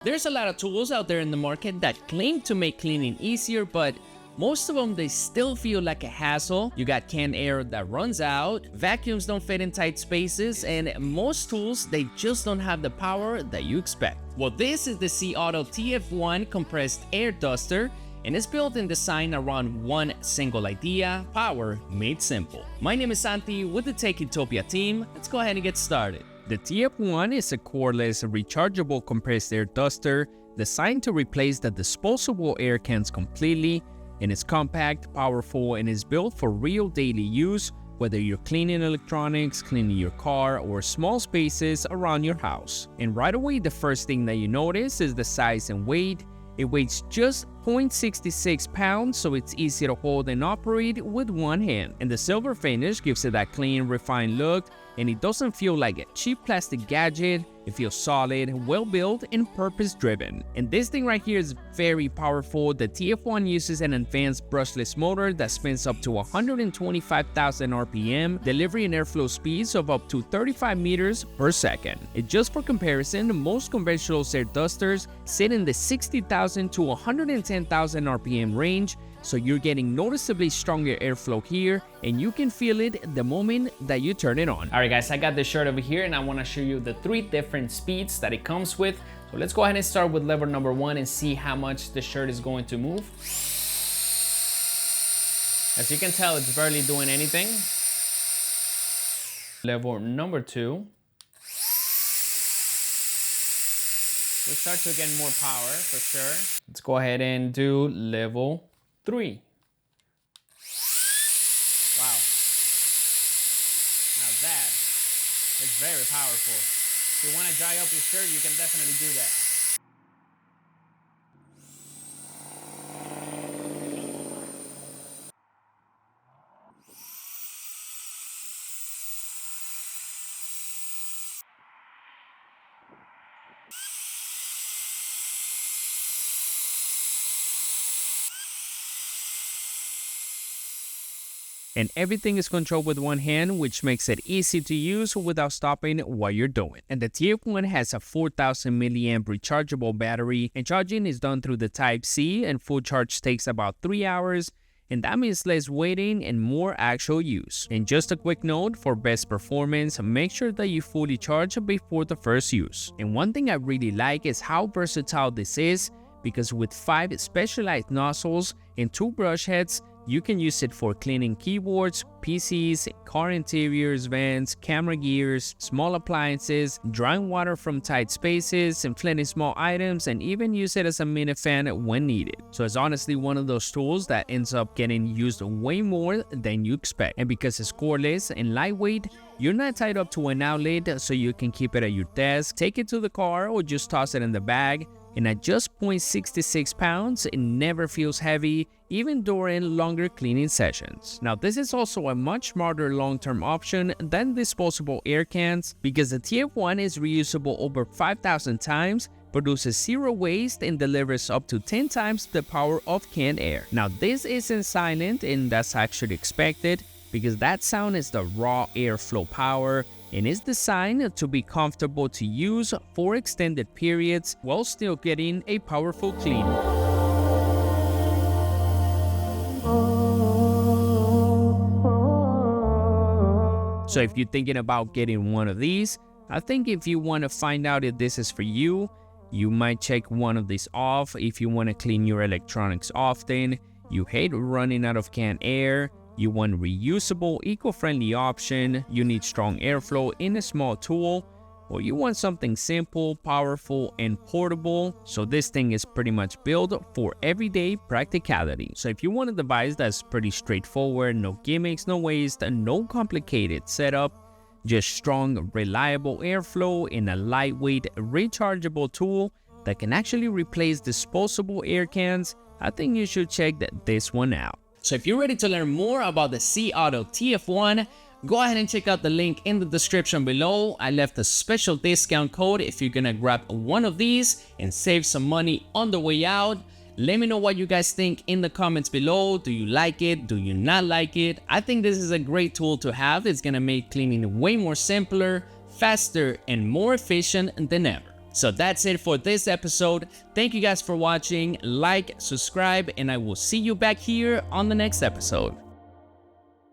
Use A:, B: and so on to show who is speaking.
A: There's a lot of tools out there in the market that claim to make cleaning easier, but most of them, they still feel like a hassle. You got canned air that runs out, vacuums don't fit in tight spaces, and most tools, they just don't have the power that you expect. Well, this is the Seauto TF-01 compressed air duster, and it's built and designed around one single idea: power made simple. My name is Santi with the Tech Utopia team. Let's go ahead and get started. The TF-01 is a cordless, rechargeable compressed air duster designed to replace the disposable air cans completely, and it's compact, powerful, and is built for real daily use, whether you're cleaning electronics, cleaning your car, or small spaces around your house. And right away, the first thing that you notice is the size and weight. It weighs just 0.66 pounds, so it's easy to hold and operate with one hand. And the silver finish gives it that clean, refined look, and it doesn't feel like a cheap plastic gadget. It feels solid, well-built, and purpose-driven. And this thing right here is very powerful. The TF-01 uses an advanced brushless motor that spins up to 125,000 RPM, delivering airflow speeds of up to 35 meters per second. And just for comparison, most conventional air dusters sit in the 60,000 to 110,000 RPM range, so you're getting noticeably stronger airflow here, and you can feel it the moment that you turn it on. All right guys, I got this shirt over here and I want to show you the 3 different speeds that it comes with. So let's go ahead and start with lever number 1 and see how much the shirt is going to move. As you can tell, it's barely doing anything. Lever number 2. We start to get more power for sure. Let's go ahead and do level 3. Wow. Now that is very powerful. If you want to dry up your shirt, you can definitely do that. And everything is controlled with one hand, which makes it easy to use without stopping what you're doing. And the TF-01 has a 4,000 milliamp rechargeable battery, and charging is done through the Type-C, and full charge takes about 3 hours, and that means less waiting and more actual use. And just a quick note, for best performance, make sure that you fully charge before the first use. And one thing I really like is how versatile this is, because with 5 specialized nozzles and 2 brush heads, you can use it for cleaning keyboards, PCs, car interiors, vents, camera gears, small appliances, drawing water from tight spaces, inflating small items, and even use it as a mini fan when needed. So it's honestly one of those tools that ends up getting used way more than you expect. And because it's cordless and lightweight, you're not tied up to an outlet, so you can keep it at your desk, take it to the car, or just toss it in the bag. And at just 0.66 pounds, it never feels heavy, even during longer cleaning sessions. Now, this is also a much smarter long-term option than disposable air cans, because the TF-01 is reusable over 5,000 times, produces 0 waste, and delivers up to 10 times the power of canned air. Now, this isn't silent, and that's actually expected, because that sound is the raw airflow power, and is designed to be comfortable to use for extended periods while still getting a powerful clean. So if you're thinking about getting one of these, I think if you want to find out if this is for you, you might check one of these off. If you want to clean your electronics often, you hate running out of canned air, you want reusable, eco-friendly option, you need strong airflow in a small tool, or you want something simple, powerful, and portable, so this thing is pretty much built for everyday practicality. So if you want a device that's pretty straightforward, no gimmicks, no waste, and no complicated setup, just strong, reliable airflow in a lightweight, rechargeable tool that can actually replace disposable air cans, I think you should check this one out. So if you're ready to learn more about the Seauto TF-01, go ahead and check out the link in the description below. I left a special discount code if you're gonna grab one of these and save some money on the way out. Let me know what you guys think in the comments below. Do you like it? Do you not like it? I think this is a great tool to have. It's gonna make cleaning way more simpler, faster, and more efficient than ever. So that's it for this episode. Thank you guys for watching. Like, subscribe, and I will see you back here on the next episode.